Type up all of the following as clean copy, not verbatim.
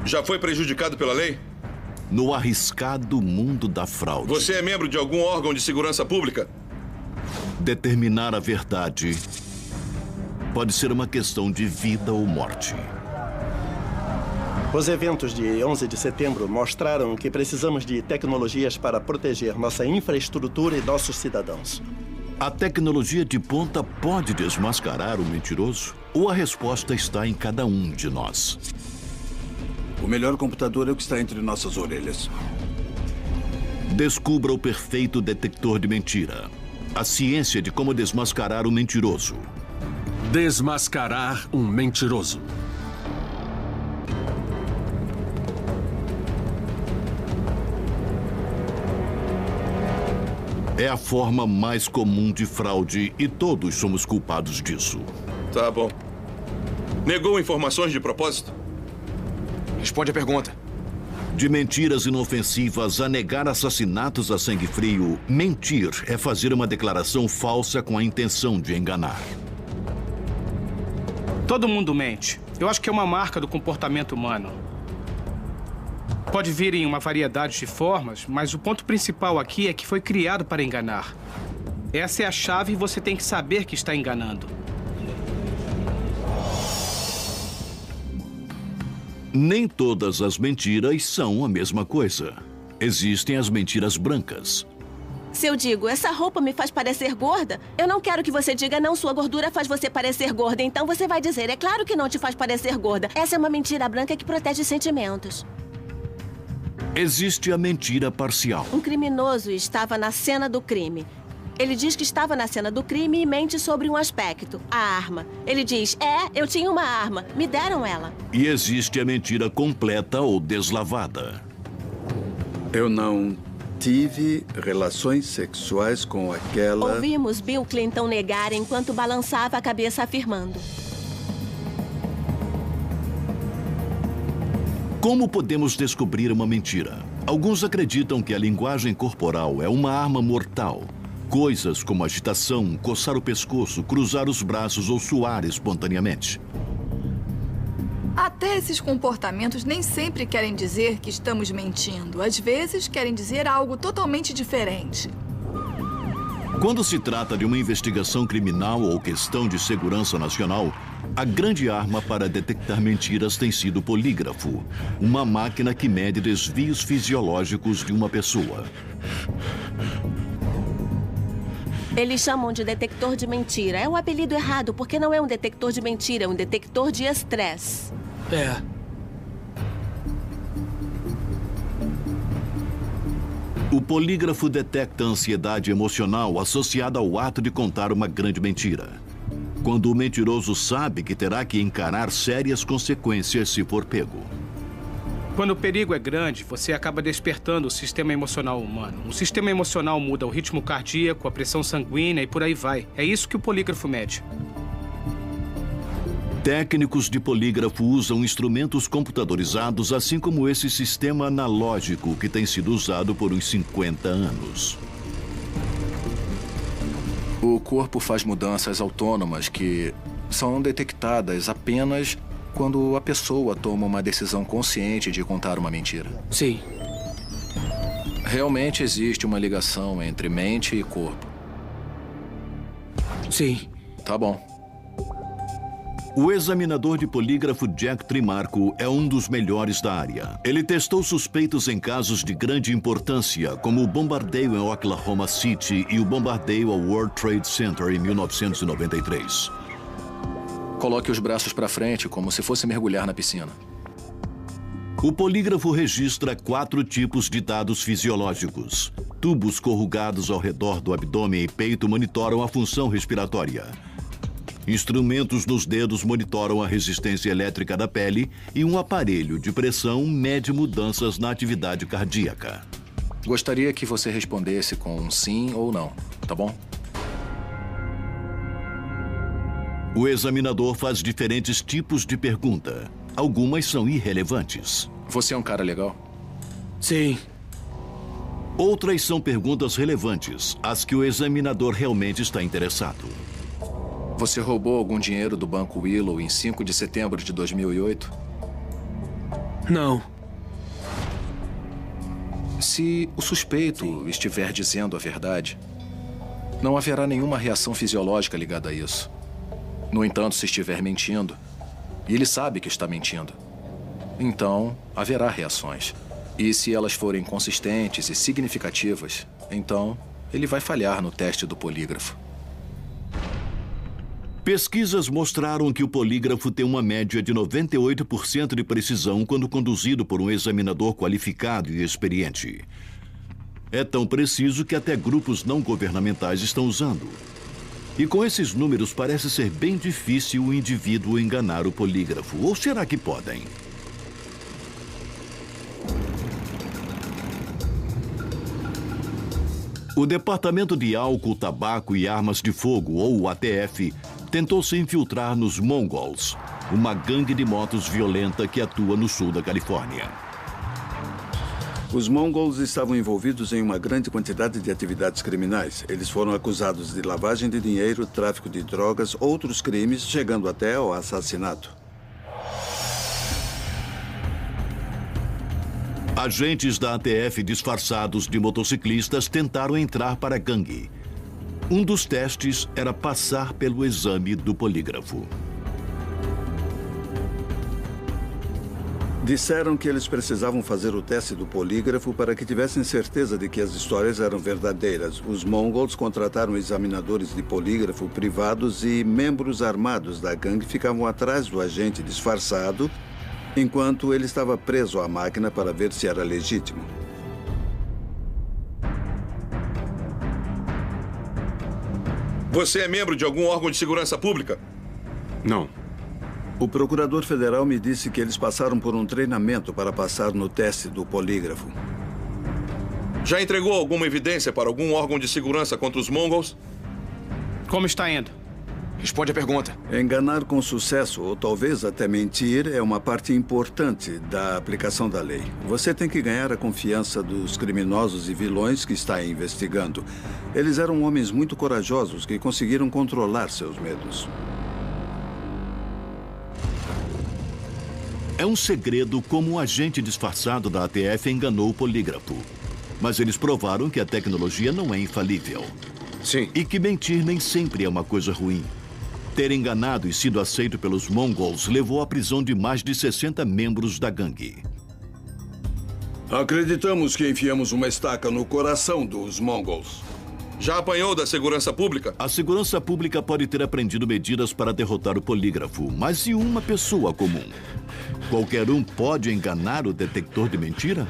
Já foi prejudicado pela lei? No arriscado mundo da fraude. Você é membro de algum órgão de segurança pública? Determinar a verdade pode ser uma questão de vida ou morte. Os eventos de 11 de setembro mostraram que precisamos de tecnologias para proteger nossa infraestrutura e nossos cidadãos. A tecnologia de ponta pode desmascarar o mentiroso? Ou a resposta está em cada um de nós? O melhor computador é o que está entre nossas orelhas. Descubra o perfeito detector de mentira. A ciência de como desmascarar o mentiroso. Desmascarar um mentiroso. É a forma mais comum de fraude e todos somos culpados disso. Tá bom. Negou informações de propósito? Responde a pergunta. De mentiras inofensivas a negar assassinatos a sangue frio, mentir é fazer uma declaração falsa com a intenção de enganar. Todo mundo mente. Eu acho que é uma marca do comportamento humano. Pode vir em uma variedade de formas, mas o ponto principal aqui é que foi criado para enganar. Essa é a chave e você tem que saber que está enganando. Nem todas as mentiras são a mesma coisa. Existem as mentiras brancas. Se eu digo, essa roupa me faz parecer gorda, eu não quero que você diga, não, sua gordura faz você parecer gorda. Então você vai dizer, é claro que não te faz parecer gorda. Essa é uma mentira branca que protege sentimentos. Existe a mentira parcial. Um criminoso estava na cena do crime. Ele diz que estava na cena do crime e mente sobre um aspecto, a arma. Ele diz, eu tinha uma arma, me deram ela. E existe a mentira completa ou deslavada. Eu não tive relações sexuais com aquela... Ouvimos Bill Clinton negar enquanto balançava a cabeça afirmando. Como podemos descobrir uma mentira? Alguns acreditam que a linguagem corporal é uma arma mortal. Coisas como agitação, coçar o pescoço, cruzar os braços ou suar espontaneamente. Até esses comportamentos nem sempre querem dizer que estamos mentindo. Às vezes, querem dizer algo totalmente diferente. Quando se trata de uma investigação criminal ou questão de segurança nacional, a grande arma para detectar mentiras tem sido o polígrafo, uma máquina que mede desvios fisiológicos de uma pessoa. Eles chamam de detector de mentira. É um apelido errado, porque não é um detector de mentira, é um detector de estresse. O polígrafo detecta a ansiedade emocional associada ao ato de contar uma grande mentira. Quando o mentiroso sabe que terá que encarar sérias consequências se for pego. Quando o perigo é grande, você acaba despertando o sistema emocional humano. O sistema emocional muda o ritmo cardíaco, a pressão sanguínea e por aí vai. É isso que o polígrafo mede. Técnicos de polígrafo usam instrumentos computadorizados, assim como esse sistema analógico que tem sido usado por uns 50 anos. O corpo faz mudanças autônomas que são detectadas apenas quando a pessoa toma uma decisão consciente de contar uma mentira. Sim. Realmente existe uma ligação entre mente e corpo. Sim. Tá bom. O examinador de polígrafo Jack Trimarco é um dos melhores da área. Ele testou suspeitos em casos de grande importância, como o bombardeio em Oklahoma City e o bombardeio ao World Trade Center em 1993. Coloque os braços para frente, como se fosse mergulhar na piscina. O polígrafo registra 4 tipos de dados fisiológicos. Tubos corrugados ao redor do abdômen e peito monitoram a função respiratória. Instrumentos nos dedos monitoram a resistência elétrica da pele e um aparelho de pressão mede mudanças na atividade cardíaca. Gostaria que você respondesse com um sim ou não, tá bom? O examinador faz diferentes tipos de pergunta. Algumas são irrelevantes. Você é um cara legal? Sim. Outras são perguntas relevantes, as que o examinador realmente está interessado. Você roubou algum dinheiro do Banco Willow em 5 de setembro de 2008? Não. Se o suspeito estiver dizendo a verdade, não haverá nenhuma reação fisiológica ligada a isso. No entanto, se estiver mentindo, e ele sabe que está mentindo, então haverá reações. E se elas forem consistentes e significativas, então ele vai falhar no teste do polígrafo. Pesquisas mostraram que o polígrafo tem uma média de 98% de precisão quando conduzido por um examinador qualificado e experiente. É tão preciso que até grupos não governamentais estão usando. E com esses números parece ser bem difícil o indivíduo enganar o polígrafo. Ou será que podem? O Departamento de Álcool, Tabaco e Armas de Fogo, ou o ATF, tentou se infiltrar nos Mongols, uma gangue de motos violenta que atua no sul da Califórnia. Os Mongols estavam envolvidos em uma grande quantidade de atividades criminais. Eles foram acusados de lavagem de dinheiro, tráfico de drogas, outros crimes, chegando até ao assassinato. Agentes da ATF disfarçados de motociclistas tentaram entrar para a gangue. Um dos testes era passar pelo exame do polígrafo. Disseram que eles precisavam fazer o teste do polígrafo para que tivessem certeza de que as histórias eram verdadeiras. Os Mongols contrataram examinadores de polígrafo privados e membros armados da gangue ficavam atrás do agente disfarçado, enquanto ele estava preso à máquina para ver se era legítimo. Você é membro de algum órgão de segurança pública? Não. O procurador federal me disse que eles passaram por um treinamento para passar no teste do polígrafo. Já entregou alguma evidência para algum órgão de segurança contra os Mongols? Como está indo? Responde a pergunta. Enganar com sucesso, ou talvez até mentir, é uma parte importante da aplicação da lei. Você tem que ganhar a confiança dos criminosos e vilões que está investigando. Eles eram homens muito corajosos que conseguiram controlar seus medos. É um segredo como um agente disfarçado da ATF enganou o polígrafo. Mas eles provaram que a tecnologia não é infalível. Sim. E que mentir nem sempre é uma coisa ruim. Ter enganado e sido aceito pelos Mongols levou à prisão de mais de 60 membros da gangue. Acreditamos que enfiamos uma estaca no coração dos Mongols. Já apanhou da segurança pública? A segurança pública pode ter aprendido medidas para derrotar o polígrafo, mas e uma pessoa comum? Qualquer um pode enganar o detector de mentira?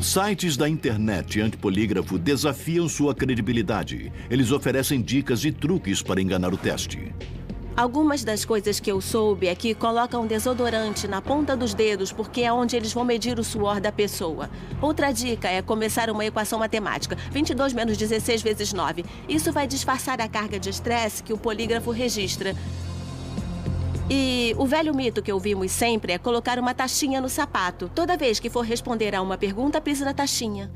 Sites da internet antipolígrafo desafiam sua credibilidade. Eles oferecem dicas e truques para enganar o teste. Algumas das coisas que eu soube é que colocam desodorante na ponta dos dedos porque é onde eles vão medir o suor da pessoa. Outra dica é começar uma equação matemática. 22 menos 16 vezes 9. Isso vai disfarçar a carga de estresse que o polígrafo registra. E o velho mito que ouvimos sempre é colocar uma taxinha no sapato. Toda vez que for responder a uma pergunta, pise na taxinha.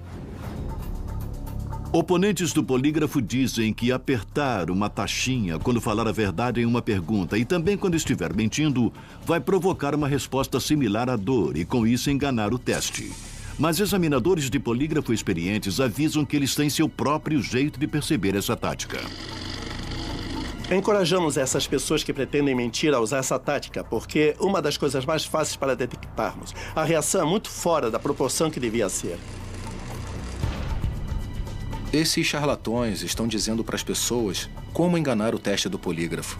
Oponentes do polígrafo dizem que apertar uma taxinha quando falar a verdade em uma pergunta e também quando estiver mentindo vai provocar uma resposta similar à dor e com isso enganar o teste. Mas examinadores de polígrafo experientes avisam que eles têm seu próprio jeito de perceber essa tática. Encorajamos essas pessoas que pretendem mentir a usar essa tática, porque uma das coisas mais fáceis para detectarmos. A reação é muito fora da proporção que devia ser. Esses charlatões estão dizendo para as pessoas como enganar o teste do polígrafo.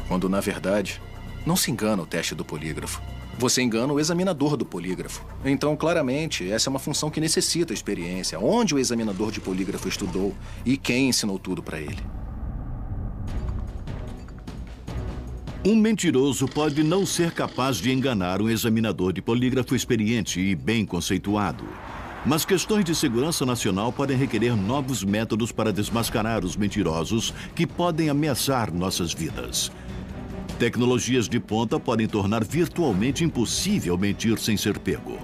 Quando, na verdade, não se engana o teste do polígrafo. Você engana o examinador do polígrafo. Então, claramente, essa é uma função que necessita experiência. Onde o examinador de polígrafo estudou e quem ensinou tudo para ele. Um mentiroso pode não ser capaz de enganar um examinador de polígrafo experiente e bem conceituado. Mas questões de segurança nacional podem requerer novos métodos para desmascarar os mentirosos que podem ameaçar nossas vidas. Tecnologias de ponta podem tornar virtualmente impossível mentir sem ser pego.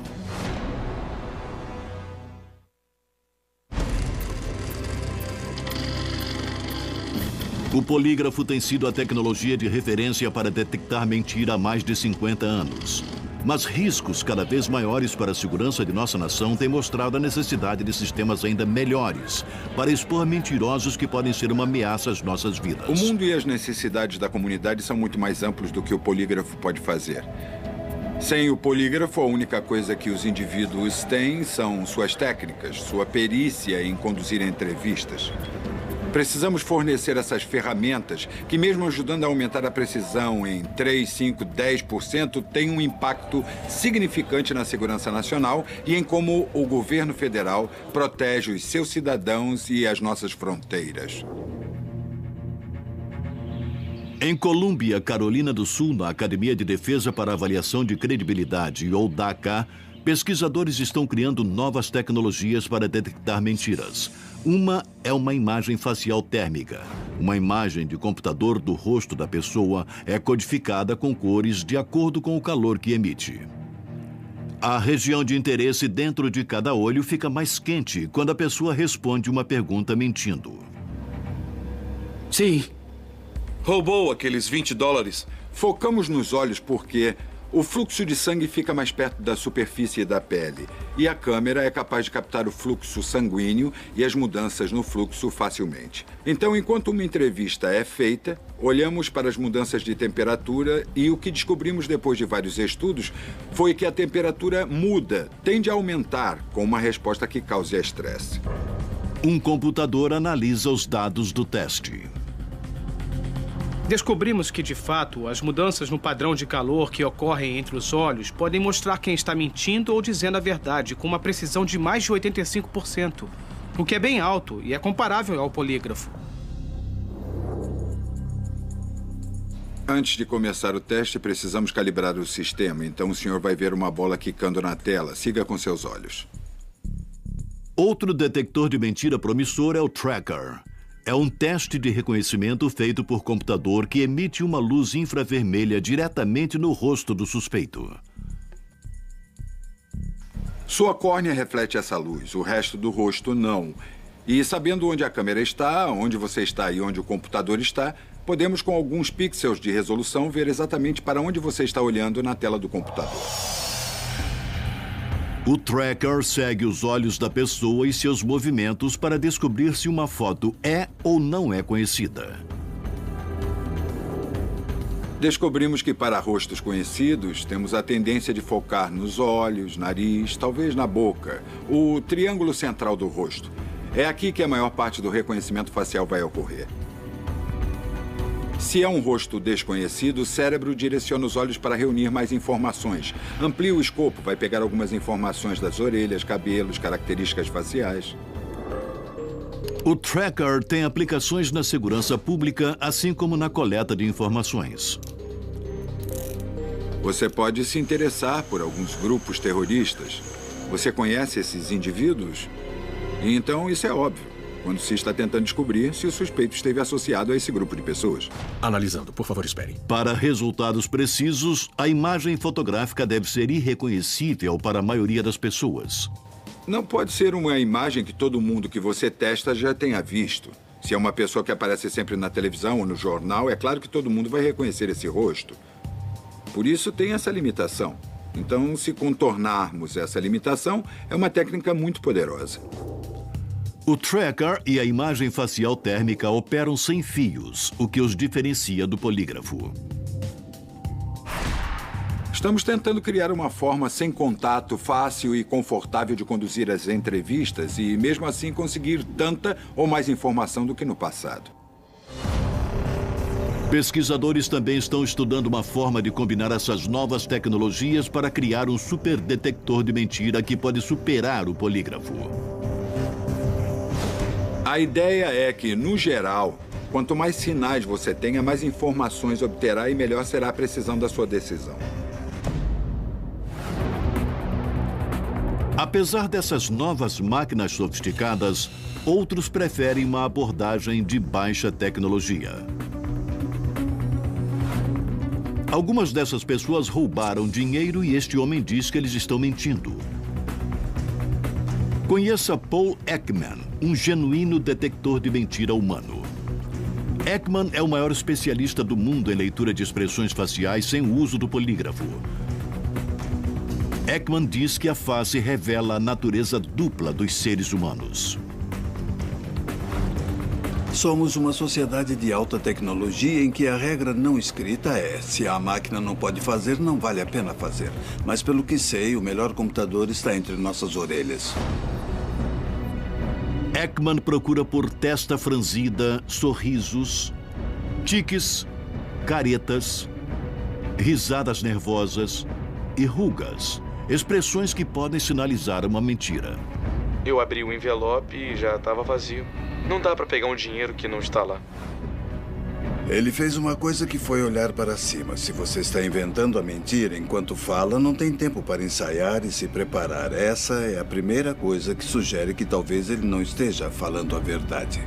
O polígrafo tem sido a tecnologia de referência para detectar mentira há mais de 50 anos. Mas riscos cada vez maiores para a segurança de nossa nação têm mostrado a necessidade de sistemas ainda melhores para expor mentirosos que podem ser uma ameaça às nossas vidas. O mundo e as necessidades da comunidade são muito mais amplos do que o polígrafo pode fazer. Sem o polígrafo, a única coisa que os indivíduos têm são suas técnicas, sua perícia em conduzir entrevistas. Precisamos fornecer essas ferramentas que, mesmo ajudando a aumentar a precisão em 3, 5, 10%, têm um impacto significante na segurança nacional e em como o governo federal protege os seus cidadãos e as nossas fronteiras. Em Colômbia, Carolina do Sul, na Academia de Defesa para Avaliação de Credibilidade, ou DACA, pesquisadores estão criando novas tecnologias para detectar mentiras. Uma é uma imagem facial térmica. Uma imagem de computador do rosto da pessoa é codificada com cores de acordo com o calor que emite. A região de interesse dentro de cada olho fica mais quente quando a pessoa responde uma pergunta mentindo. Sim. Roubou aqueles $20. Focamos nos olhos porque o fluxo de sangue fica mais perto da superfície da pele e a câmera é capaz de captar o fluxo sanguíneo e as mudanças no fluxo facilmente. Então, enquanto uma entrevista é feita, olhamos para as mudanças de temperatura e o que descobrimos depois de vários estudos foi que a temperatura muda, tende a aumentar com uma resposta que cause estresse. Um computador analisa os dados do teste. Descobrimos que, de fato, as mudanças no padrão de calor que ocorrem entre os olhos podem mostrar quem está mentindo ou dizendo a verdade com uma precisão de mais de 85%, o que é bem alto e é comparável ao polígrafo. Antes de começar o teste, precisamos calibrar o sistema, então o senhor vai ver uma bola quicando na tela. Siga com seus olhos. Outro detector de mentira promissor é o Tracker. É um teste de reconhecimento feito por computador que emite uma luz infravermelha diretamente no rosto do suspeito. Sua córnea reflete essa luz, o resto do rosto não. E sabendo onde a câmera está, onde você está e onde o computador está, podemos, com alguns pixels de resolução, ver exatamente para onde você está olhando na tela do computador. O tracker segue os olhos da pessoa e seus movimentos para descobrir se uma foto é ou não é conhecida. Descobrimos que para rostos conhecidos, temos a tendência de focar nos olhos, nariz, talvez na boca, o triângulo central do rosto. É aqui que a maior parte do reconhecimento facial vai ocorrer. Se é um rosto desconhecido, o cérebro direciona os olhos para reunir mais informações. Amplia o escopo, vai pegar algumas informações das orelhas, cabelos, características faciais. O Tracker tem aplicações na segurança pública, assim como na coleta de informações. Você pode se interessar por alguns grupos terroristas. Você conhece esses indivíduos? Então, isso é óbvio, quando se está tentando descobrir se o suspeito esteve associado a esse grupo de pessoas. Analisando, por favor, espere. Para resultados precisos, a imagem fotográfica deve ser irreconhecível para a maioria das pessoas. Não pode ser uma imagem que todo mundo que você testa já tenha visto. Se é uma pessoa que aparece sempre na televisão ou no jornal, é claro que todo mundo vai reconhecer esse rosto. Por isso tem essa limitação. Então, se contornarmos essa limitação, é uma técnica muito poderosa. O Tracker e a imagem facial térmica operam sem fios, o que os diferencia do polígrafo. Estamos tentando criar uma forma sem contato, fácil e confortável de conduzir as entrevistas e, mesmo assim, conseguir tanta ou mais informação do que no passado. Pesquisadores também estão estudando uma forma de combinar essas novas tecnologias para criar um superdetector de mentira que pode superar o polígrafo. A ideia é que, no geral, quanto mais sinais você tenha, mais informações obterá e melhor será a precisão da sua decisão. Apesar dessas novas máquinas sofisticadas, outros preferem uma abordagem de baixa tecnologia. Algumas dessas pessoas roubaram dinheiro e este homem diz que eles estão mentindo. Conheça Paul Ekman, um genuíno detector de mentira humano. Ekman é o maior especialista do mundo em leitura de expressões faciais sem o uso do polígrafo. Ekman diz que a face revela a natureza dupla dos seres humanos. Somos uma sociedade de alta tecnologia em que a regra não escrita é: se a máquina não pode fazer, não vale a pena fazer. Mas pelo que sei, o melhor computador está entre nossas orelhas. Ekman procura por testa franzida, sorrisos, tiques, caretas, risadas nervosas e rugas, expressões que podem sinalizar uma mentira. Eu abri o envelope e já estava vazio. Não dá para pegar um dinheiro que não está lá. Ele fez uma coisa que foi olhar para cima. Se você está inventando a mentira enquanto fala, não tem tempo para ensaiar e se preparar. Essa é a primeira coisa que sugere que talvez ele não esteja falando a verdade.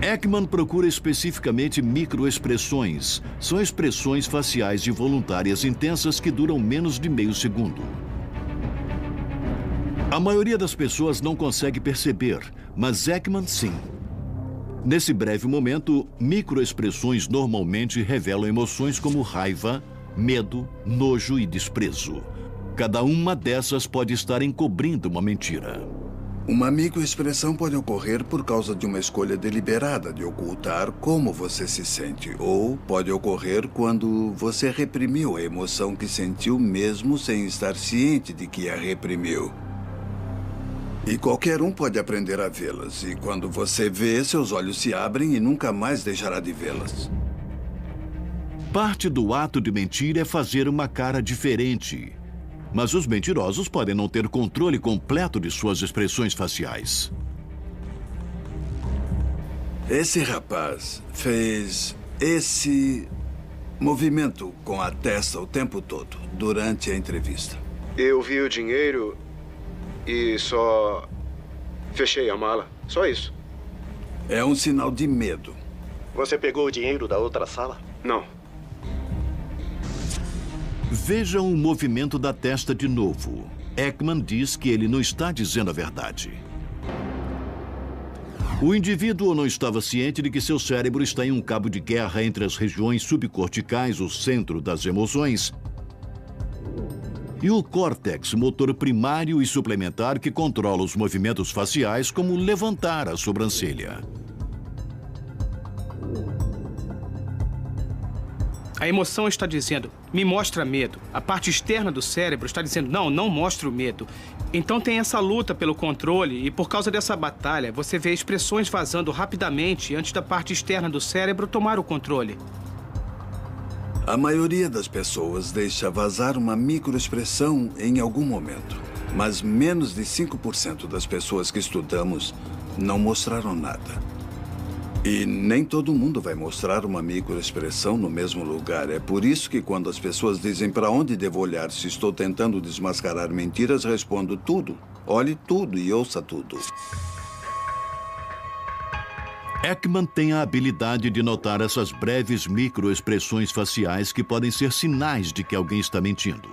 Ekman procura especificamente microexpressões. São expressões faciais involuntárias intensas que duram menos de meio segundo. A maioria das pessoas não consegue perceber, mas Ekman sim. Nesse breve momento, microexpressões normalmente revelam emoções como raiva, medo, nojo e desprezo. Cada uma dessas pode estar encobrindo uma mentira. Uma microexpressão pode ocorrer por causa de uma escolha deliberada de ocultar como você se sente, ou pode ocorrer quando você reprimiu a emoção que sentiu mesmo sem estar ciente de que a reprimiu. E qualquer um pode aprender a vê-las. E quando você vê, seus olhos se abrem e nunca mais deixará de vê-las. Parte do ato de mentir é fazer uma cara diferente. Mas os mentirosos podem não ter controle completo de suas expressões faciais. Esse rapaz fez esse movimento com a testa o tempo todo, durante a entrevista. Eu vi o dinheiro e só fechei a mala. Só isso. É um sinal de medo. Você pegou o dinheiro da outra sala? Não. Vejam o movimento da testa de novo. Ekman diz que ele não está dizendo a verdade. O indivíduo não estava ciente de que seu cérebro está em um cabo de guerra entre as regiões subcorticais, o centro das emoções, e o córtex, motor primário e suplementar que controla os movimentos faciais, como levantar a sobrancelha. A emoção está dizendo, me mostra medo. A parte externa do cérebro está dizendo, não, não mostre o medo. Então tem essa luta pelo controle e por causa dessa batalha, você vê expressões vazando rapidamente antes da parte externa do cérebro tomar o controle. A maioria das pessoas deixa vazar uma microexpressão em algum momento. Mas menos de 5% das pessoas que estudamos não mostraram nada. E nem todo mundo vai mostrar uma microexpressão no mesmo lugar. É por isso que quando as pessoas dizem para onde devo olhar se estou tentando desmascarar mentiras, respondo tudo. Olhe tudo e ouça tudo. Ekman tem a habilidade de notar essas breves microexpressões faciais que podem ser sinais de que alguém está mentindo.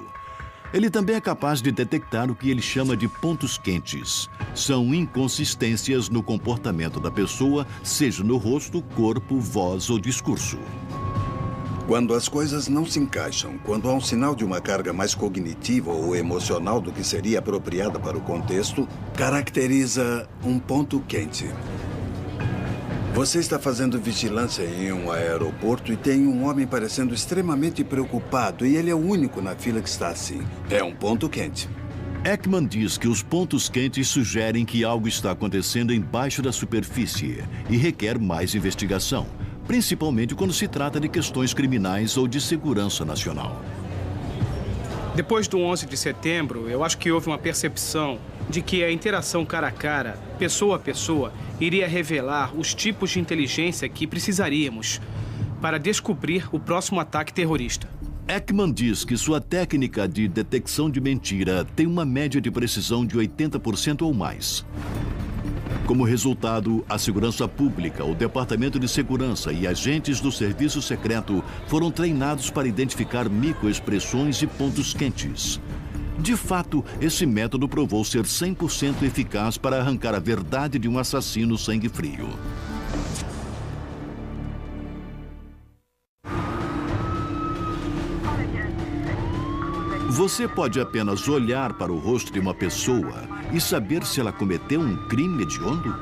Ele também é capaz de detectar o que ele chama de pontos quentes. São inconsistências no comportamento da pessoa, seja no rosto, corpo, voz ou discurso. Quando as coisas não se encaixam, quando há um sinal de uma carga mais cognitiva ou emocional do que seria apropriada para o contexto, caracteriza um ponto quente. Você está fazendo vigilância em um aeroporto e tem um homem parecendo extremamente preocupado e ele é o único na fila que está assim. É um ponto quente. Ekman diz que os pontos quentes sugerem que algo está acontecendo embaixo da superfície e requer mais investigação, principalmente quando se trata de questões criminais ou de segurança nacional. Depois do 11 de setembro, eu acho que houve uma percepção de que a interação cara a cara, pessoa a pessoa, iria revelar os tipos de inteligência que precisaríamos para descobrir o próximo ataque terrorista. Ekman diz que sua técnica de detecção de mentira tem uma média de precisão de 80% ou mais. Como resultado, a segurança pública, o Departamento de Segurança e agentes do Serviço Secreto foram treinados para identificar microexpressões e pontos quentes. De fato, esse método provou ser 100% eficaz para arrancar a verdade de um assassino sangue frio. Você pode apenas olhar para o rosto de uma pessoa e saber se ela cometeu um crime hediondo?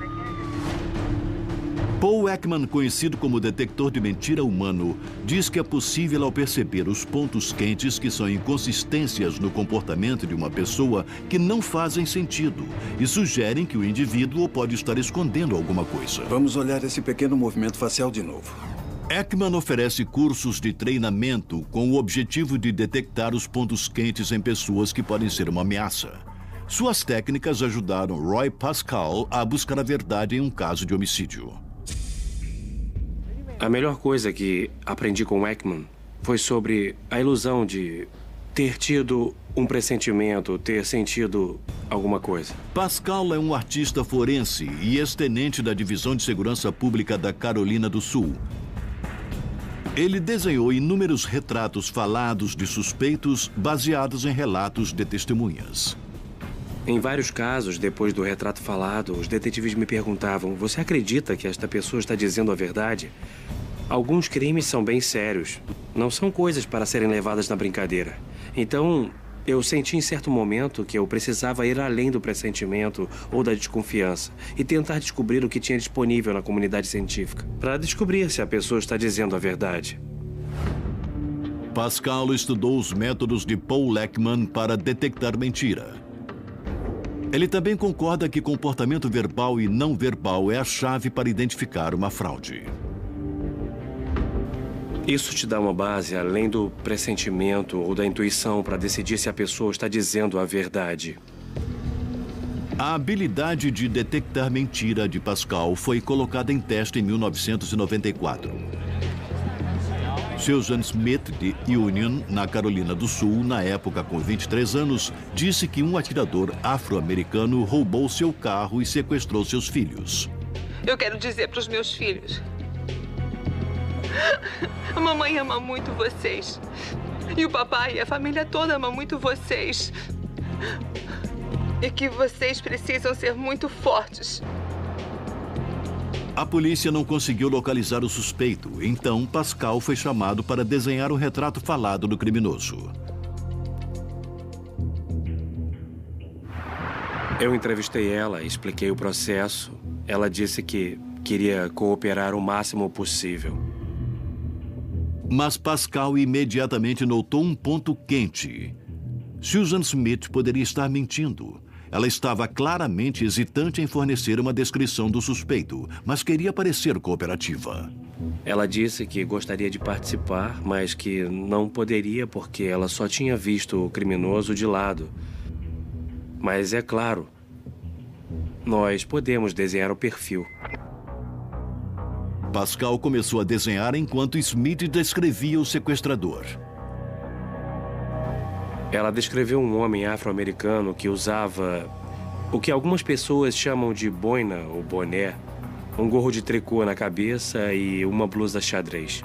Paul Ekman, conhecido como detector de mentira humano, diz que é possível, ao perceber os pontos quentes que são inconsistências no comportamento de uma pessoa que não fazem sentido e sugerem que o indivíduo pode estar escondendo alguma coisa. Vamos olhar esse pequeno movimento facial de novo. Ekman oferece cursos de treinamento com o objetivo de detectar os pontos quentes em pessoas que podem ser uma ameaça. Suas técnicas ajudaram Roy Pascal a buscar a verdade em um caso de homicídio. A melhor coisa que aprendi com Ekman foi sobre a ilusão de ter tido um pressentimento, ter sentido alguma coisa. Pascal é um artista forense e ex-tenente da Divisão de Segurança Pública da Carolina do Sul. Ele desenhou inúmeros retratos falados de suspeitos baseados em relatos de testemunhas. Em vários casos, depois do retrato falado, os detetives me perguntavam: você acredita que esta pessoa está dizendo a verdade? Alguns crimes são bem sérios. Não são coisas para serem levadas na brincadeira. Então, eu senti em certo momento que eu precisava ir além do pressentimento ou da desconfiança e tentar descobrir o que tinha disponível na comunidade científica, para descobrir se a pessoa está dizendo a verdade. Pascal estudou os métodos de Paul Ekman para detectar mentira. Ele também concorda que comportamento verbal e não verbal é a chave para identificar uma fraude. Isso te dá uma base além do pressentimento ou da intuição para decidir se a pessoa está dizendo a verdade. A habilidade de detectar mentira de Pascal foi colocada em teste em 1994. Susan Smith, de Union, na Carolina do Sul, na época com 23 anos, disse que um atirador afro-americano roubou seu carro e sequestrou seus filhos. Eu quero dizer para os meus filhos: a mamãe ama muito vocês. E o papai e a família toda ama muito vocês. E que vocês precisam ser muito fortes. A polícia não conseguiu localizar o suspeito, então Pascal foi chamado para desenhar um retrato falado do criminoso. Eu entrevistei ela e expliquei o processo. Ela disse que queria cooperar o máximo possível. Mas Pascal imediatamente notou um ponto quente. Susan Smith poderia estar mentindo. Ela estava claramente hesitante em fornecer uma descrição do suspeito, mas queria parecer cooperativa. Ela disse que gostaria de participar, mas que não poderia porque ela só tinha visto o criminoso de lado. Mas é claro, nós podemos desenhar o perfil. Pascal começou a desenhar enquanto Smith descrevia o sequestrador. Ela descreveu um homem afro-americano que usava o que algumas pessoas chamam de boina ou boné, um gorro de tricô na cabeça e uma blusa xadrez.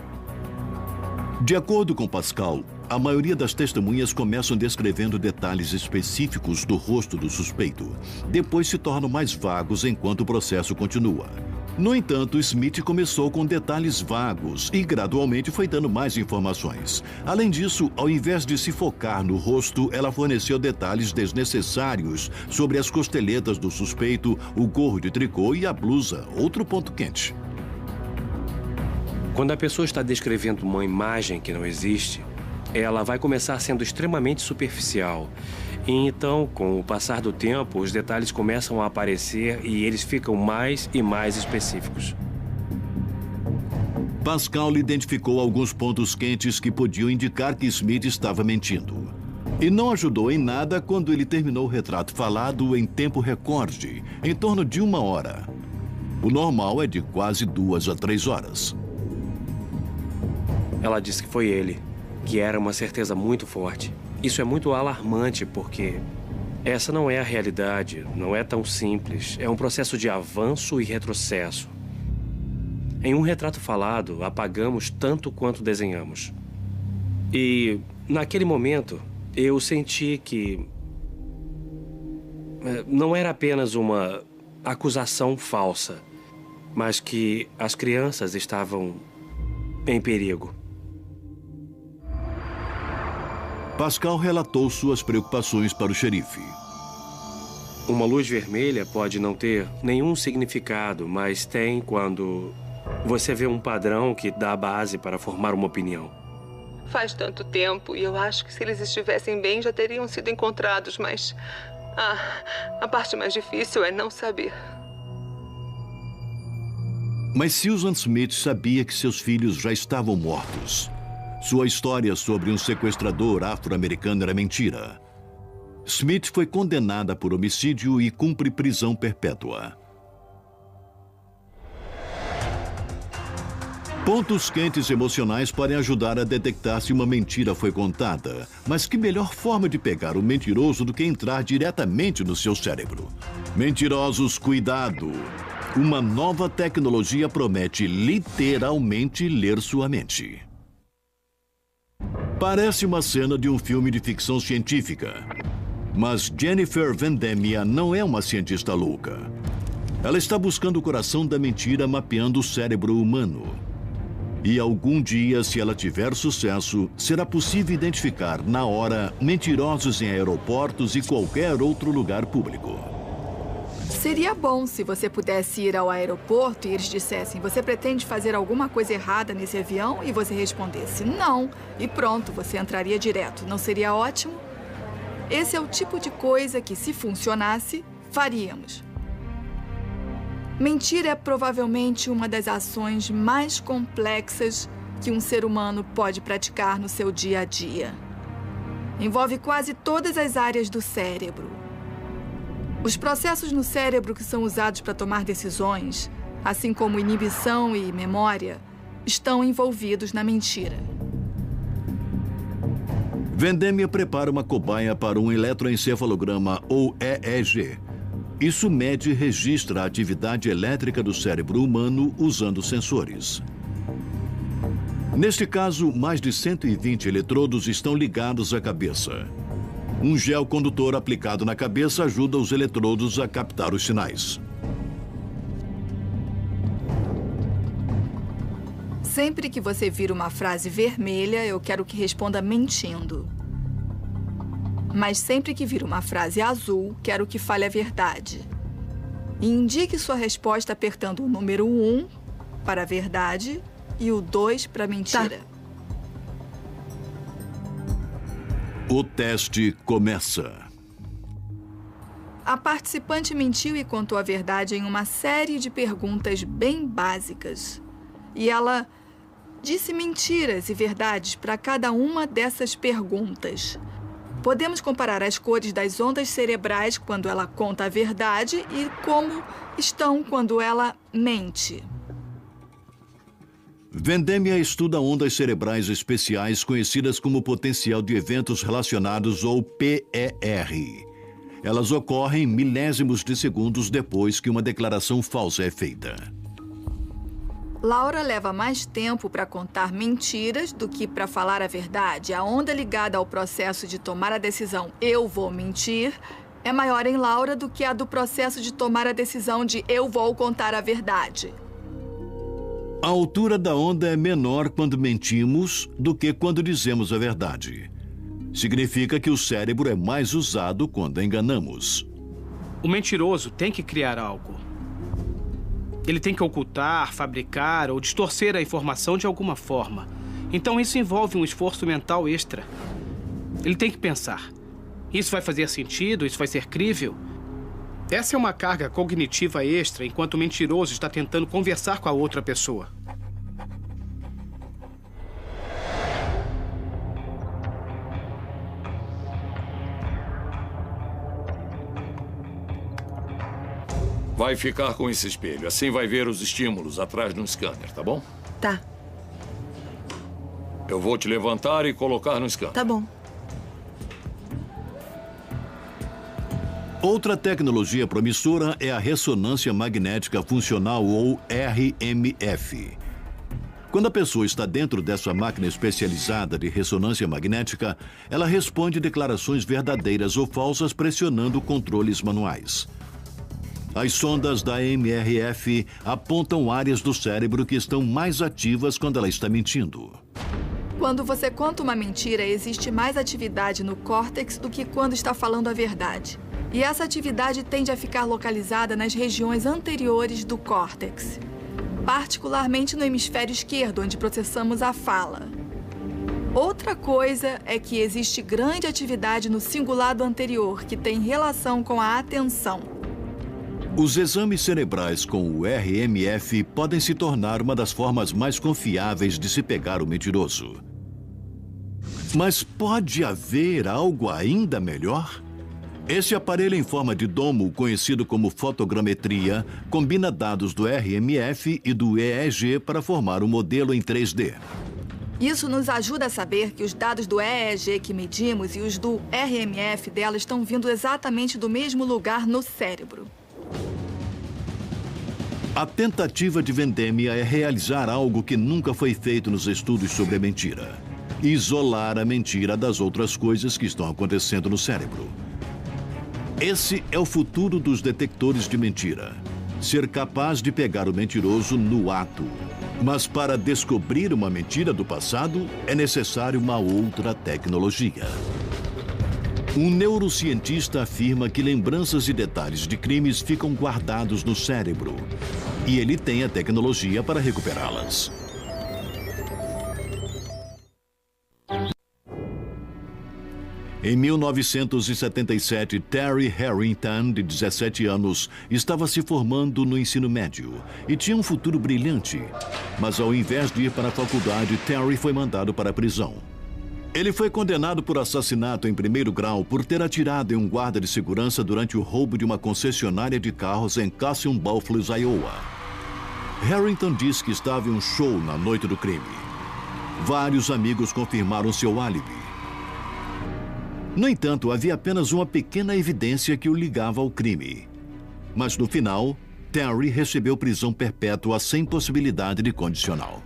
De acordo com Pascal, a maioria das testemunhas começam descrevendo detalhes específicos do rosto do suspeito. Depois se tornam mais vagos enquanto o processo continua. No entanto, Smith começou com detalhes vagos e gradualmente foi dando mais informações. Além disso, ao invés de se focar no rosto, ela forneceu detalhes desnecessários sobre as costeletas do suspeito, o gorro de tricô e a blusa, outro ponto quente. Quando a pessoa está descrevendo uma imagem que não existe, ela vai começar sendo extremamente superficial. E então, com o passar do tempo, os detalhes começam a aparecer e eles ficam mais e mais específicos. Pascal identificou alguns pontos quentes que podiam indicar que Smith estava mentindo. E não ajudou em nada quando ele terminou o retrato falado em tempo recorde, em torno de 1 hora. O normal é de quase 2 a 3 horas. Ela disse que foi ele, que era uma certeza muito forte. Isso é muito alarmante porque essa não é a realidade, não é tão simples. É um processo de avanço e retrocesso. Em um retrato falado, apagamos tanto quanto desenhamos. E naquele momento, eu senti que não era apenas uma acusação falsa, mas que as crianças estavam em perigo. Pascal relatou suas preocupações para o xerife. Uma luz vermelha pode não ter nenhum significado, mas tem quando você vê um padrão que dá a base para formar uma opinião. Faz tanto tempo e eu acho que se eles estivessem bem já teriam sido encontrados, mas... a parte mais difícil é não saber. Mas Susan Smith sabia que seus filhos já estavam mortos. Sua história sobre um sequestrador afro-americano era mentira. Smith foi condenada por homicídio e cumpre prisão perpétua. Pontos quentes emocionais podem ajudar a detectar se uma mentira foi contada. Mas que melhor forma de pegar o mentiroso do que entrar diretamente no seu cérebro? Mentirosos, cuidado! Uma nova tecnologia promete literalmente ler sua mente. Parece uma cena de um filme de ficção científica. Mas Jennifer Vendemia não é uma cientista louca. Ela está buscando o coração da mentira mapeando o cérebro humano. E algum dia, se ela tiver sucesso, será possível identificar, na hora, mentirosos em aeroportos e qualquer outro lugar público. Seria bom se você pudesse ir ao aeroporto e eles dissessem: você pretende fazer alguma coisa errada nesse avião? E você respondesse: não. E pronto, você entraria direto. Não seria ótimo? Esse é o tipo de coisa que, se funcionasse, faríamos. Mentir é provavelmente uma das ações mais complexas que um ser humano pode praticar no seu dia a dia. Envolve quase todas as áreas do cérebro. Os processos no cérebro que são usados para tomar decisões, assim como inibição e memória, estão envolvidos na mentira. Vendemia prepara uma cobaia para um eletroencefalograma ou EEG. Isso mede e registra a atividade elétrica do cérebro humano usando sensores. Neste caso, mais de 120 eletrodos estão ligados à cabeça. Um gel condutor aplicado na cabeça ajuda os eletrodos a captar os sinais. Sempre que você vir uma frase vermelha, eu quero que responda mentindo. Mas sempre que vir uma frase azul, quero que fale a verdade. E indique sua resposta apertando o número 1 para a verdade e o 2 para a mentira. Tá. O teste começa. A participante mentiu e contou a verdade em uma série de perguntas bem básicas. E ela disse mentiras e verdades para cada uma dessas perguntas. Podemos comparar as cores das ondas cerebrais quando ela conta a verdade e como estão quando ela mente. Vendemia estuda ondas cerebrais especiais conhecidas como potencial de eventos relacionados ou PER. Elas ocorrem milésimos de segundos depois que uma declaração falsa é feita. Laura leva mais tempo para contar mentiras do que para falar a verdade. A onda ligada ao processo de tomar a decisão "eu vou mentir" é maior em Laura do que a do processo de tomar a decisão de "eu vou contar a verdade". A altura da onda é menor quando mentimos do que quando dizemos a verdade. Significa que o cérebro é mais usado quando enganamos. O mentiroso tem que criar algo. Ele tem que ocultar, fabricar ou distorcer a informação de alguma forma. Então isso envolve um esforço mental extra. Ele tem que pensar: isso vai fazer sentido? Isso vai ser crível? Essa é uma carga cognitiva extra enquanto o mentiroso está tentando conversar com a outra pessoa. Vai ficar com esse espelho. Assim vai ver os estímulos atrás de um scanner, tá bom? Tá. Eu vou te levantar e colocar no scanner. Tá bom. Outra tecnologia promissora é a ressonância magnética funcional, ou RMF. Quando a pessoa está dentro dessa máquina especializada de ressonância magnética, ela responde declarações verdadeiras ou falsas pressionando controles manuais. As sondas da MRF apontam áreas do cérebro que estão mais ativas quando ela está mentindo. Quando você conta uma mentira, existe mais atividade no córtex do que quando está falando a verdade. E essa atividade tende a ficar localizada nas regiões anteriores do córtex, particularmente no hemisfério esquerdo, onde processamos a fala. Outra coisa é que existe grande atividade no cingulado anterior, que tem relação com a atenção. Os exames cerebrais com o RMF podem se tornar uma das formas mais confiáveis de se pegar o mentiroso. Mas pode haver algo ainda melhor? Esse aparelho em forma de domo, conhecido como fotogrametria, combina dados do RMF e do EEG para formar um modelo em 3D. Isso nos ajuda a saber que os dados do EEG que medimos e os do RMF dela estão vindo exatamente do mesmo lugar no cérebro. A tentativa de vendêmia é realizar algo que nunca foi feito nos estudos sobre a mentira: isolar a mentira das outras coisas que estão acontecendo no cérebro. Esse é o futuro dos detectores de mentira: ser capaz de pegar o mentiroso no ato. Mas para descobrir uma mentira do passado, é necessário uma outra tecnologia. Um neurocientista afirma que lembranças e detalhes de crimes ficam guardados no cérebro. E ele tem a tecnologia para recuperá-las. Em 1977, Terry Harrington, de 17 anos, estava se formando no ensino médio e tinha um futuro brilhante. Mas ao invés de ir para a faculdade, Terry foi mandado para a prisão. Ele foi condenado por assassinato em primeiro grau por ter atirado em um guarda de segurança durante o roubo de uma concessionária de carros em Castle Bluffs, Iowa. Harrington disse que estava em um show na noite do crime. Vários amigos confirmaram seu álibi. No entanto, havia apenas uma pequena evidência que o ligava ao crime. Mas no final, Terry recebeu prisão perpétua sem possibilidade de condicional.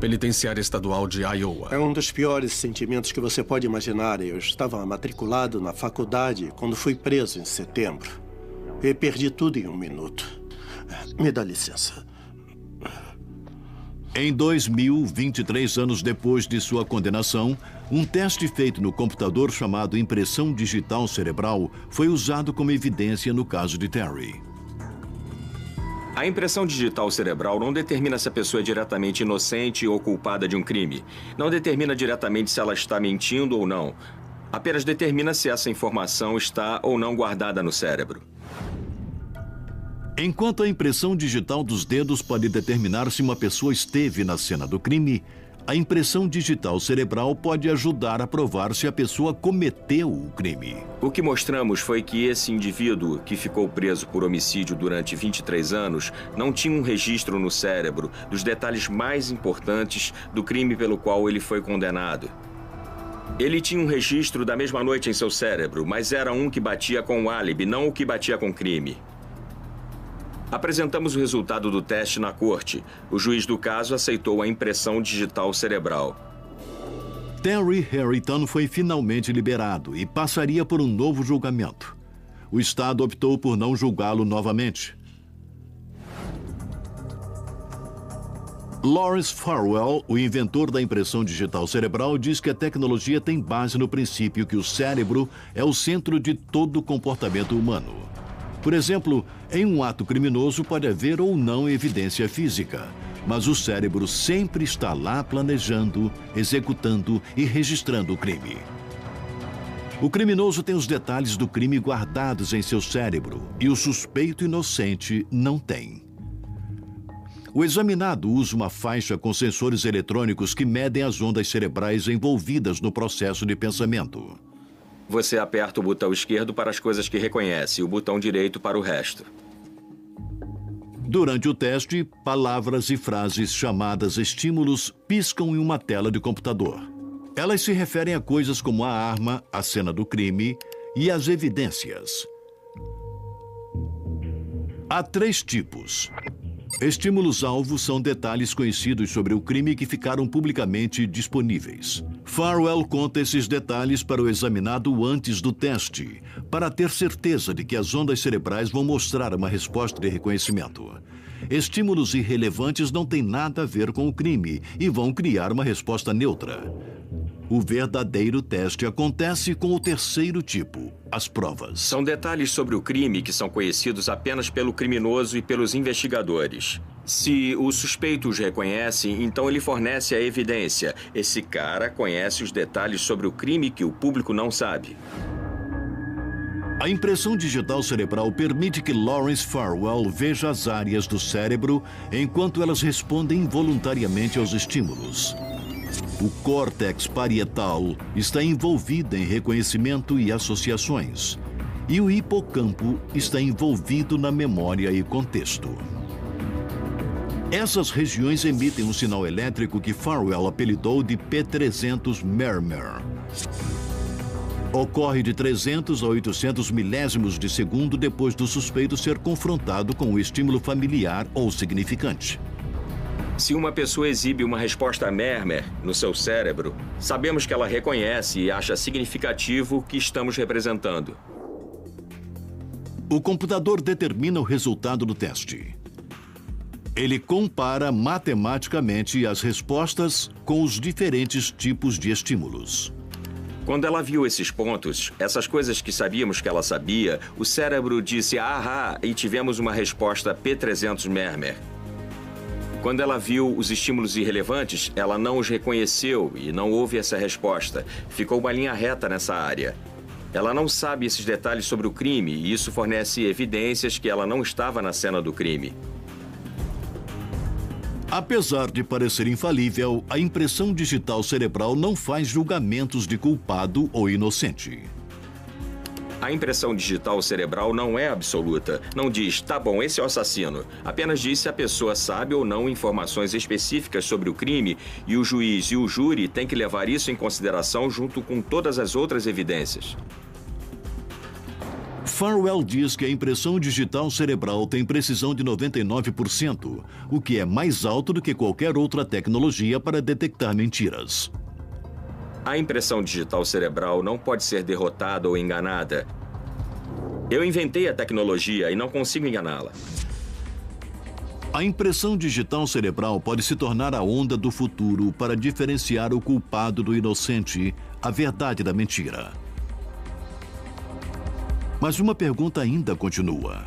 Penitenciária Estadual de Iowa. É um dos piores sentimentos que você pode imaginar. Eu estava matriculado na faculdade quando fui preso em setembro. E perdi tudo em 1 minuto. Me dá licença. Em 2000, 23 anos depois de sua condenação, um teste feito no computador chamado impressão digital cerebral foi usado como evidência no caso de Terry. A impressão digital cerebral não determina se a pessoa é diretamente inocente ou culpada de um crime. Não determina diretamente se ela está mentindo ou não. Apenas determina se essa informação está ou não guardada no cérebro. Enquanto a impressão digital dos dedos pode determinar se uma pessoa esteve na cena do crime, a impressão digital cerebral pode ajudar a provar se a pessoa cometeu o crime. O que mostramos foi que esse indivíduo, que ficou preso por homicídio durante 23 anos, não tinha um registro no cérebro dos detalhes mais importantes do crime pelo qual ele foi condenado. Ele tinha um registro da mesma noite em seu cérebro, mas era um que batia com o álibi, não o que batia com o crime. Apresentamos o resultado do teste na corte. O juiz do caso aceitou a impressão digital cerebral. Terry Harrington foi finalmente liberado e passaria por um novo julgamento. O Estado optou por não julgá-lo novamente. Lawrence Farwell, o inventor da impressão digital cerebral, diz que a tecnologia tem base no princípio que o cérebro é o centro de todo o comportamento humano. Por exemplo, em um ato criminoso pode haver ou não evidência física, mas o cérebro sempre está lá planejando, executando e registrando o crime. O criminoso tem os detalhes do crime guardados em seu cérebro e o suspeito inocente não tem. O examinado usa uma faixa com sensores eletrônicos que medem as ondas cerebrais envolvidas no processo de pensamento. Você aperta o botão esquerdo para as coisas que reconhece e o botão direito para o resto. Durante o teste, palavras e frases chamadas estímulos piscam em uma tela de computador. Elas se referem a coisas como a arma, a cena do crime e as evidências. Há 3 tipos. Estímulos-alvo são detalhes conhecidos sobre o crime que ficaram publicamente disponíveis. Farwell conta esses detalhes para o examinado antes do teste, para ter certeza de que as ondas cerebrais vão mostrar uma resposta de reconhecimento. estímulos irrelevantes não têm nada a ver com o crime e vão criar uma resposta neutra. O verdadeiro teste acontece com o terceiro tipo, as provas. São detalhes sobre o crime que são conhecidos apenas pelo criminoso e pelos investigadores. Se o suspeito os reconhece, então ele fornece a evidência. Esse cara conhece os detalhes sobre o crime que o público não sabe. A impressão digital cerebral permite que Lawrence Farwell veja as áreas do cérebro enquanto elas respondem voluntariamente aos estímulos. O córtex parietal está envolvido em reconhecimento e associações, e o hipocampo está envolvido na memória e contexto. Essas regiões emitem um sinal elétrico que Farwell apelidou de P300 Mermer. Ocorre de 300 a 800 milésimos de segundo depois do suspeito ser confrontado com um estímulo familiar ou significante. Se uma pessoa exibe uma resposta Mermer no seu cérebro, sabemos que ela reconhece e acha significativo o que estamos representando. O computador determina o resultado do teste. Ele compara matematicamente as respostas com os diferentes tipos de estímulos. Quando ela viu esses pontos, essas coisas que sabíamos que ela sabia, o cérebro disse "ahá" e tivemos uma resposta P300 Mermer. Quando ela viu os estímulos irrelevantes, ela não os reconheceu e não houve essa resposta. Ficou uma linha reta nessa área. Ela não sabe esses detalhes sobre o crime e isso fornece evidências que ela não estava na cena do crime. Apesar de parecer infalível, a impressão digital cerebral não faz julgamentos de culpado ou inocente. A impressão digital cerebral não é absoluta. Não diz, tá bom, esse é o assassino. Apenas diz se a pessoa sabe ou não informações específicas sobre o crime e o juiz e o júri têm que levar isso em consideração junto com todas as outras evidências. Farwell diz que a impressão digital cerebral tem precisão de 99%, o que é mais alto do que qualquer outra tecnologia para detectar mentiras. A impressão digital cerebral não pode ser derrotada ou enganada. Eu inventei a tecnologia e não consigo enganá-la. A impressão digital cerebral pode se tornar a onda do futuro para diferenciar o culpado do inocente, a verdade da mentira. Mas uma pergunta ainda continua.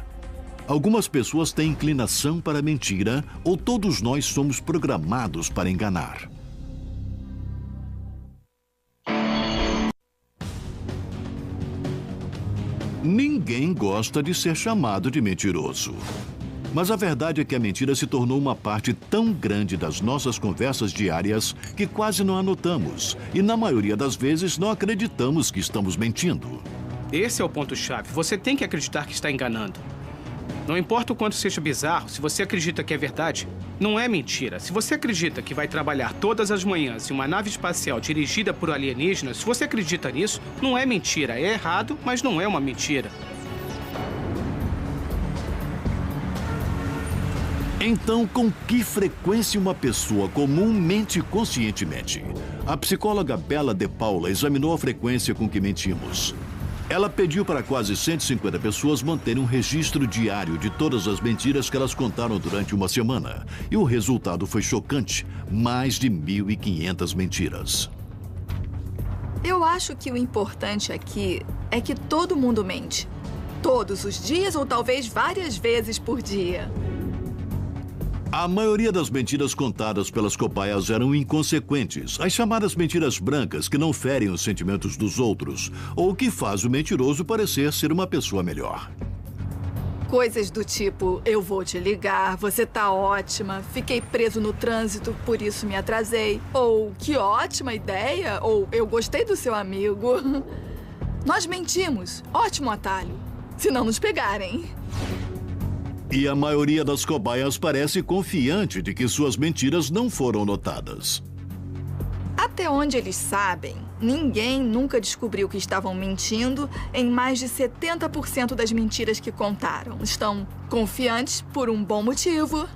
Algumas pessoas têm inclinação para a mentira ou todos nós somos programados para enganar? Ninguém gosta de ser chamado de mentiroso. Mas a verdade é que a mentira se tornou uma parte tão grande das nossas conversas diárias que quase não a notamos. E na maioria das vezes não acreditamos que estamos mentindo. Esse é o ponto-chave. Você tem que acreditar que está enganando. Não importa o quanto seja bizarro, se você acredita que é verdade, não é mentira. Se você acredita que vai trabalhar todas as manhãs em uma nave espacial dirigida por alienígenas, se você acredita nisso, não é mentira. É errado, mas não é uma mentira. Então, com que frequência uma pessoa comum mente conscientemente? A psicóloga Bella De Paula examinou a frequência com que mentimos. Ela pediu para quase 150 pessoas manterem um registro diário de todas as mentiras que elas contaram durante uma semana. E o resultado foi chocante. Mais de 1.500 mentiras. Eu acho que o importante aqui é que todo mundo mente. Todos os dias ou talvez várias vezes por dia. A maioria das mentiras contadas pelas cobaias eram inconsequentes, as chamadas mentiras brancas que não ferem os sentimentos dos outros, ou que faz o mentiroso parecer ser uma pessoa melhor. Coisas do tipo, eu vou te ligar, você tá ótima, fiquei preso no trânsito, por isso me atrasei. Ou, que ótima ideia, ou eu gostei do seu amigo. Nós mentimos, ótimo atalho, se não nos pegarem. E a maioria das cobaias parece confiante de que suas mentiras não foram notadas. Até onde eles sabem, ninguém nunca descobriu que estavam mentindo em mais de 70% das mentiras que contaram. Estão confiantes por um bom motivo.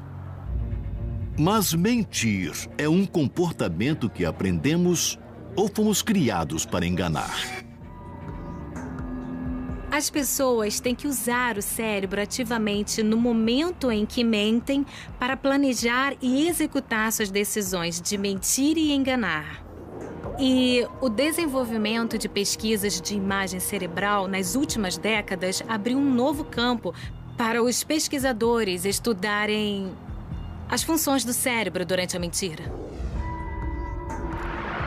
Mas mentir é um comportamento que aprendemos ou fomos criados para enganar? As pessoas têm que usar o cérebro ativamente no momento em que mentem para planejar e executar suas decisões de mentir e enganar. E o desenvolvimento de pesquisas de imagem cerebral nas últimas décadas abriu um novo campo para os pesquisadores estudarem as funções do cérebro durante a mentira.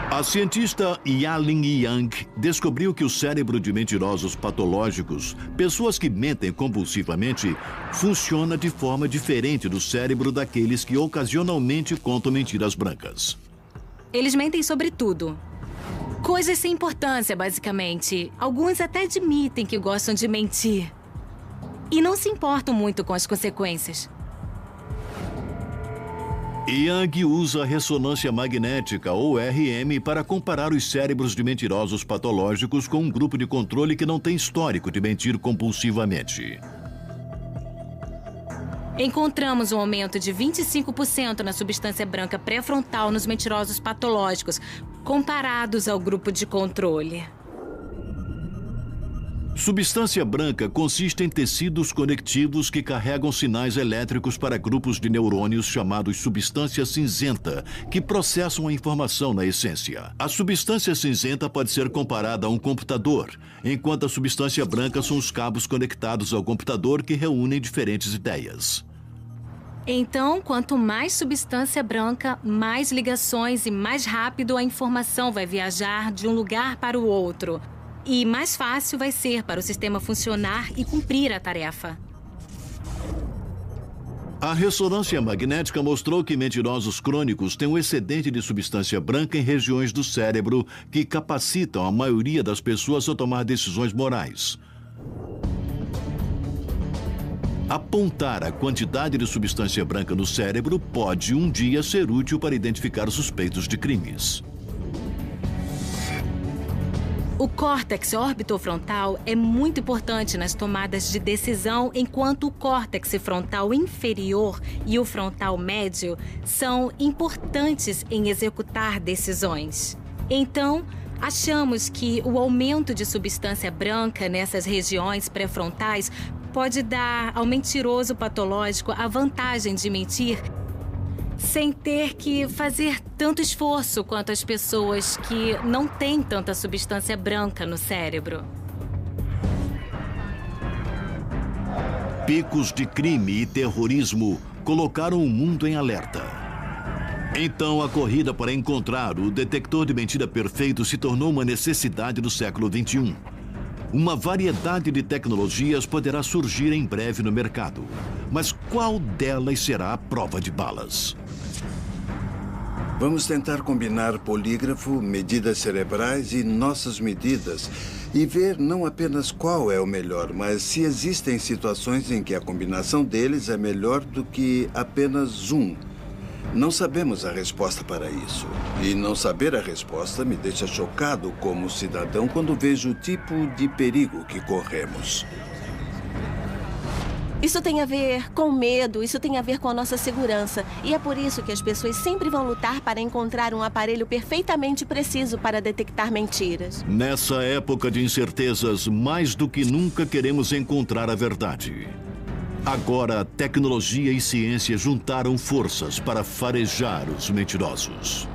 A cientista Yaling Yang descobriu que o cérebro de mentirosos patológicos, pessoas que mentem compulsivamente, funciona de forma diferente do cérebro daqueles que ocasionalmente contam mentiras brancas. Eles mentem sobre tudo. Coisas sem importância, basicamente. Alguns até admitem que gostam de mentir. E não se importam muito com as consequências. Yang usa a ressonância magnética, ou RM, para comparar os cérebros de mentirosos patológicos com um grupo de controle que não tem histórico de mentir compulsivamente. Encontramos um aumento de 25% na substância branca pré-frontal nos mentirosos patológicos, comparados ao grupo de controle. Substância branca consiste em tecidos conectivos que carregam sinais elétricos para grupos de neurônios chamados substância cinzenta, que processam a informação na essência. A substância cinzenta pode ser comparada a um computador, enquanto a substância branca são os cabos conectados ao computador que reúnem diferentes ideias. Então, quanto mais substância branca, mais ligações e mais rápido a informação vai viajar de um lugar para o outro. E mais fácil vai ser para o sistema funcionar e cumprir a tarefa. A ressonância magnética mostrou que mentirosos crônicos têm um excedente de substância branca em regiões do cérebro que capacitam a maioria das pessoas a tomar decisões morais. Apontar a quantidade de substância branca no cérebro pode um dia ser útil para identificar suspeitos de crimes. O córtex orbitofrontal é muito importante nas tomadas de decisão, enquanto o córtex frontal inferior e o frontal médio são importantes em executar decisões. Então, achamos que o aumento de substância branca nessas regiões pré-frontais pode dar ao mentiroso patológico a vantagem de mentir sem ter que fazer tanto esforço quanto as pessoas que não têm tanta substância branca no cérebro. Picos de crime e terrorismo colocaram o mundo em alerta. Então, a corrida para encontrar o detector de mentira perfeito se tornou uma necessidade do século XXI. Uma variedade de tecnologias poderá surgir em breve no mercado. Mas qual delas será a prova de balas? Vamos tentar combinar polígrafo, medidas cerebrais e nossas medidas e ver não apenas qual é o melhor, mas se existem situações em que a combinação deles é melhor do que apenas um. Não sabemos a resposta para isso. E não saber a resposta me deixa chocado como cidadão quando vejo o tipo de perigo que corremos. Isso tem a ver com medo, isso tem a ver com a nossa segurança. E é por isso que as pessoas sempre vão lutar para encontrar um aparelho perfeitamente preciso para detectar mentiras. Nessa época de incertezas, mais do que nunca queremos encontrar a verdade. Agora, tecnologia e ciência juntaram forças para farejar os mentirosos.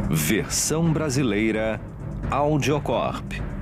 Versão brasileira Audiocorp.